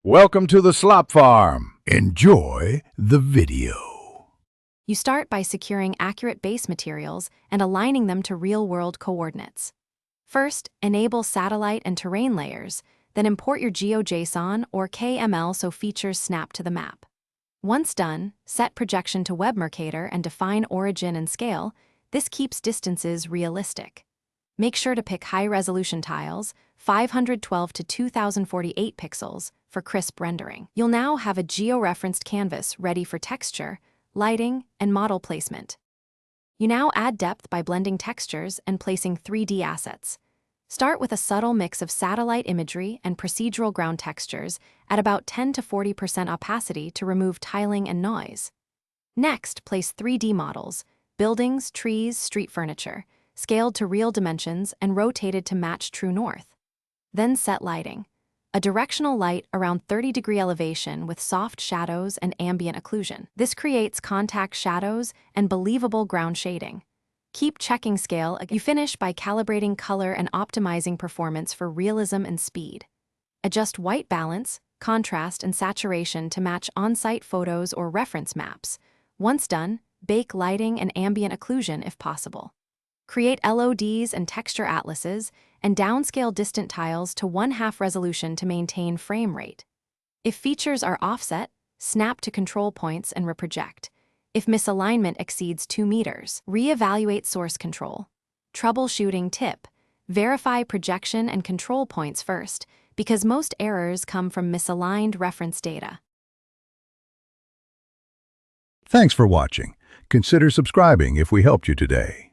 Welcome to the Slop Farm. Enjoy the video. You start by securing accurate base materials and aligning them to real-world coordinates. First, enable satellite and terrain layers, then import your GeoJSON or KML so features snap to the map. Once done, set projection to Web Mercator and define origin and scale. This keeps distances realistic. Make sure to pick high-resolution tiles, 512 to 2048 pixels, for crisp rendering. You'll now have a geo-referenced canvas ready for texture, lighting, and model placement. You now add depth by blending textures and placing 3D assets. Start with a subtle mix of satellite imagery and procedural ground textures at about 10 to 40% opacity to remove tiling and noise. Next, place 3D models, buildings, trees, street furniture, scaled to real dimensions and rotated to match true north. Then set lighting. A directional light around 30-degree elevation with soft shadows and ambient occlusion. This creates contact shadows and believable ground shading. Keep checking scale. You finish by calibrating color and optimizing performance for realism and speed. Adjust white balance, contrast, and saturation to match on-site photos or reference maps. Once done, bake lighting and ambient occlusion if possible. Create LODs and texture atlases, and downscale distant tiles to 1/2 resolution to maintain frame rate. If features are offset, snap to control points and reproject. If misalignment exceeds 2 meters, reevaluate source control. Troubleshooting tip: verify projection and control points first, because most errors come from misaligned reference data. Thanks for watching. Consider subscribing if we helped you today.